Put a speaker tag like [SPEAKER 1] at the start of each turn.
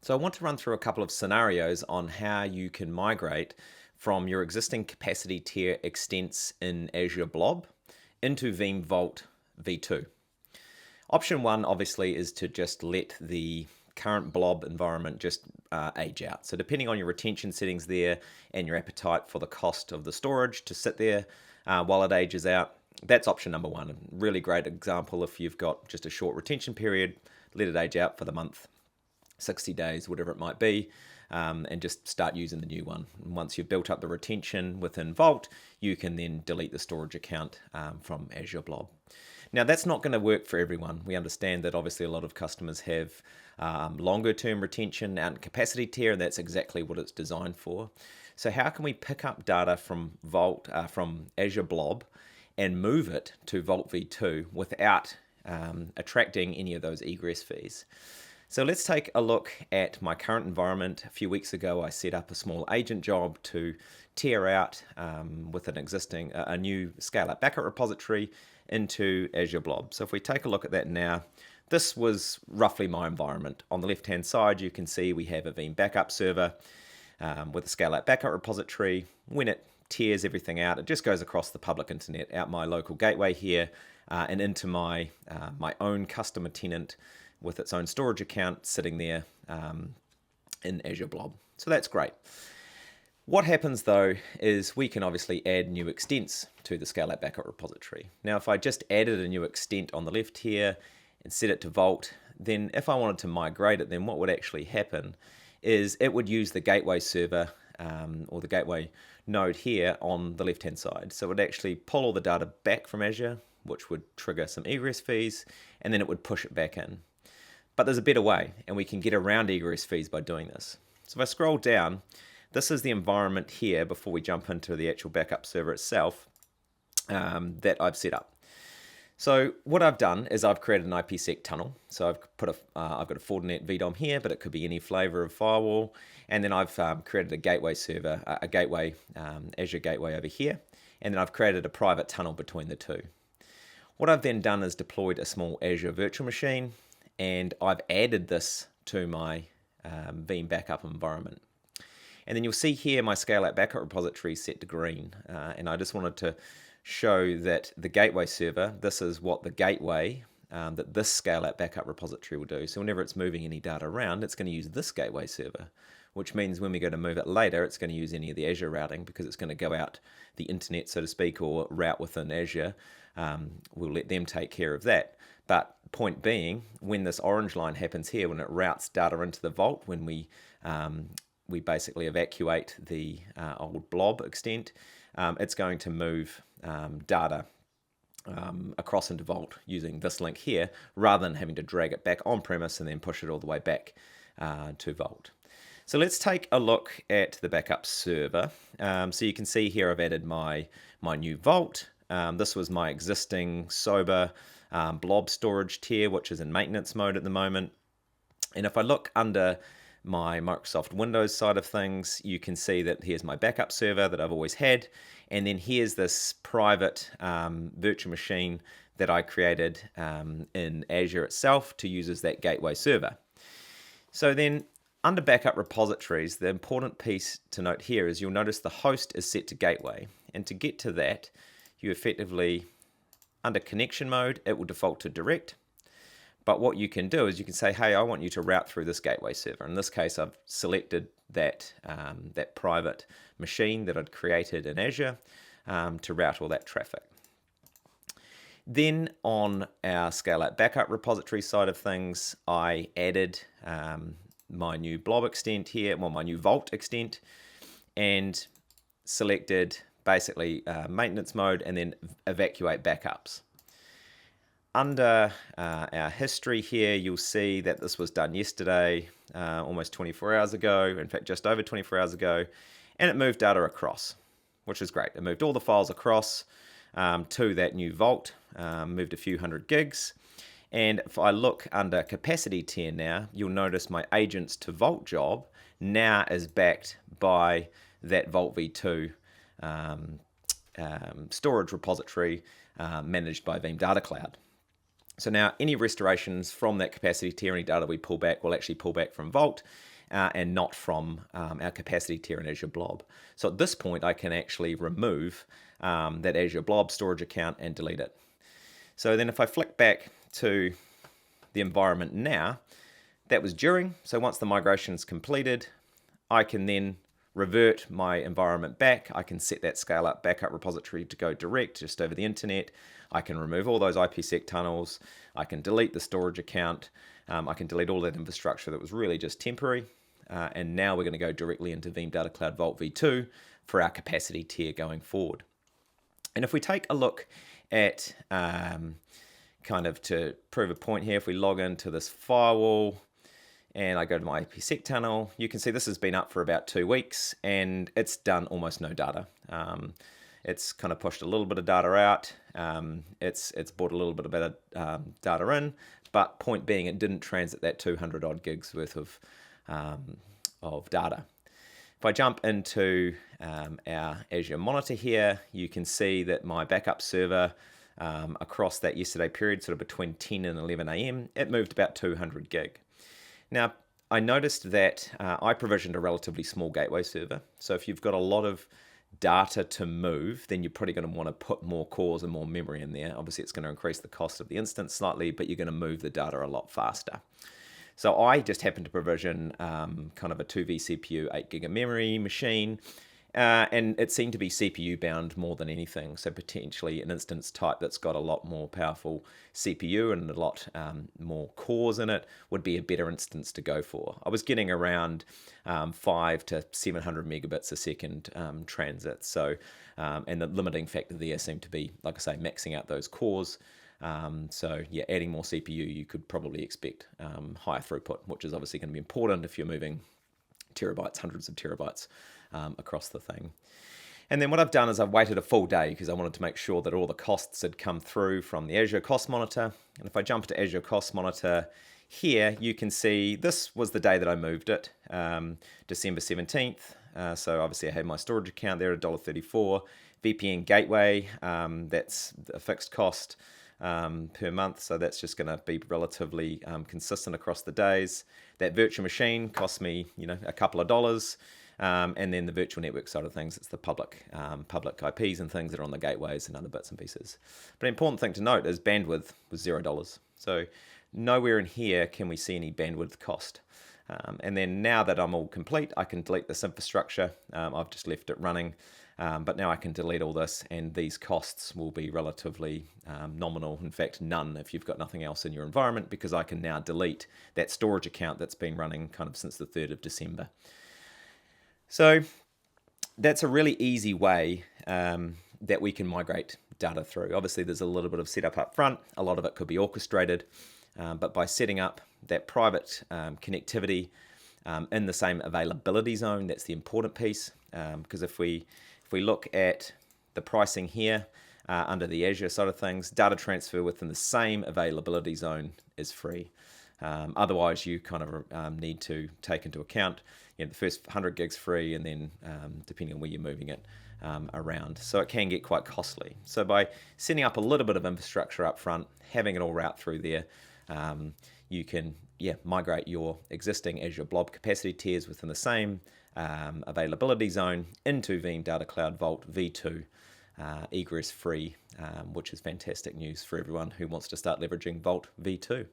[SPEAKER 1] So I want to run through a couple of scenarios on how you can migrate from your existing capacity tier extents in Azure Blob into Veeam Vault v2. Option one obviously is to just let the current blob environment just age out. So depending on your retention settings there and your appetite for the cost of the storage to sit there while it ages out, that's option number one. A really great example if you've got just a short retention period, let it age out for the month, 60 days, whatever it might be, and just start using the new one. And once you've built up the retention within Vault, you can then delete the storage account from Azure Blob. Now, that's not going to work for everyone. We understand that obviously a lot of customers have longer term retention out in capacity tier, and that's exactly what it's designed for. So how can we pick up data from Vault, from Azure Blob, and move it to Vault v2 without attracting any of those egress fees? So let's take a look at my current environment. A few weeks ago, I set up a small agent job to tear out with an existing, a new scale-up backup repository into Azure Blob. So if we take a look at that now, this was roughly my environment. On the left-hand side, you can see we have a Veeam backup server with a scale-up backup repository. When it tears everything out, it just goes across the public internet, out my local gateway here, and into my own customer tenant with its own storage account sitting there in Azure Blob. So that's great. What happens though is we can obviously add new extents to the scale-up backup repository. Now, if I just added a new extent on the left here and set it to Vault, then if I wanted to migrate it, then what would actually happen is it would use the gateway server or the gateway node here on the left-hand side. So it would actually pull all the data back from Azure, which would trigger some egress fees, and then it would push it back in. But there's a better way, and we can get around egress fees by doing this. So if I scroll down, this is the environment here before we jump into the actual backup server itself that I've set up. So what I've done is I've created an IPsec tunnel. So I've got a Fortinet VDOM here, but it could be any flavor of firewall. And then I've created a gateway server, a gateway, Azure gateway over here. And then I've created a private tunnel between the two. What I've then done is deployed a small Azure virtual machine, and I've added this to my Veeam backup environment. And then you'll see here my scale-out backup repository set to green. And I just wanted to show that the gateway server, this is what the gateway that this scale-out backup repository will do. So whenever it's moving any data around, it's going to use this gateway server, which means when we go to move it later, it's going to use any of the Azure routing because it's going to go out the internet, so to speak, or route within Azure. We'll let them take care of that. But point being, when this orange line happens here, when it routes data into the Vault, when we basically evacuate the old blob extent, it's going to move data across into Vault using this link here, rather than having to drag it back on premise and then push it all the way back to Vault. So let's take a look at the backup server. So you can see here I've added my new Vault. This was my existing sober blob storage tier, which is in maintenance mode at the moment. And if I look under my Microsoft Windows side of things, you can see that here's my backup server that I've always had. And then here's this private virtual machine that I created in Azure itself to use as that gateway server. So then under backup repositories, the important piece to note here is you'll notice the host is set to gateway. And to get to that, you effectively, under connection mode, it will default to direct. But what you can do is you can say, hey, I want you to route through this gateway server. In this case, I've selected that private machine that I'd created in Azure to route all that traffic. Then on our scale-out backup repository side of things, I added my new blob extent here, well, my new Vault extent, and selected basically maintenance mode and then evacuate backups. Under our history here, you'll see that this was done yesterday, almost 24 hours ago, in fact, just over 24 hours ago, and it moved data across, which is great. It moved all the files across to that new Vault, moved a few hundred gigs. And if I look under capacity tier now, you'll notice my agents to Vault job now is backed by that Vault v2 storage repository managed by Veeam Data Cloud. So now any restorations from that capacity tier, any data we pull back, will actually pull back from Vault and not from our capacity tier in Azure Blob. So at this point, I can actually remove that Azure Blob storage account and delete it. So then if I flick back to the environment now, that was during. So once the migration is completed, I can then revert my environment back. I can set that scale up backup repository to go direct just over the internet. I can remove all those IPsec tunnels. I can delete the storage account. I can delete all that infrastructure that was really just temporary. And now we're going to go directly into Veeam Data Cloud Vault v2 for our capacity tier going forward. And if we take a look at kind of to prove a point here, if we log into this firewall and I go to my IPsec tunnel, you can see this has been up for about 2 weeks and it's done almost no data. It's kind of pushed a little bit of data out. It's brought a little bit of better data in, but point being, it didn't transit that 200 odd gigs worth of data. If I jump into our Azure monitor here, you can see that my backup server across that yesterday period, sort of between 10 and 11 a.m., it moved about 200 gig. Now, I noticed that I provisioned a relatively small gateway server. So if you've got a lot of data to move, then you're probably going to want to put more cores and more memory in there. Obviously, it's going to increase the cost of the instance slightly, but you're going to move the data a lot faster. So I just happened to provision kind of a 2V CPU, 8 gig of memory machine, and it seemed to be CPU bound more than anything. So potentially an instance type that's got a lot more powerful CPU and a lot more cores in it would be a better instance to go for. I was getting around 5 to 700 megabits a second transit. So, and the limiting factor there seemed to be, like I say, maxing out those cores. So yeah, adding more CPU, you could probably expect higher throughput, which is obviously going to be important if you're moving terabytes, hundreds of terabytes across the thing. And then what I've done is I've waited a full day because I wanted to make sure that all the costs had come through from the Azure Cost Monitor. And if I jump to Azure Cost Monitor here, you can see this was the day that I moved it, December 17th. So obviously I had my storage account there at $1.34. VPN gateway, that's a fixed cost per month, so that's just going to be relatively consistent across the days. That virtual machine cost me, a couple of dollars, and then the virtual network side of things, it's the public IPs and things that are on the gateways and other bits and pieces. But an important thing to note is bandwidth was $0. So nowhere in here can we see any bandwidth cost. And then now that I'm all complete, I can delete this infrastructure. I've just left it running. But now I can delete all this and these costs will be relatively nominal. In fact, none if you've got nothing else in your environment, because I can now delete that storage account that's been running kind of since the 3rd of December. So that's a really easy way that we can migrate data through. Obviously, there's a little bit of setup up front. A lot of it could be orchestrated. But by setting up that private connectivity in the same availability zone, that's the important piece. Because if we look at the pricing here under the Azure side of things, data transfer within the same availability zone is free. Otherwise, you kind of need to take into account the first 100 gigs free, and then depending on where you're moving it around. So it can get quite costly. So by setting up a little bit of infrastructure up front, having it all route through there, you can migrate your existing Azure Blob capacity tiers within the same availability zone into Veeam Data Cloud Vault v2, Egress free, which is fantastic news for everyone who wants to start leveraging Vault v2.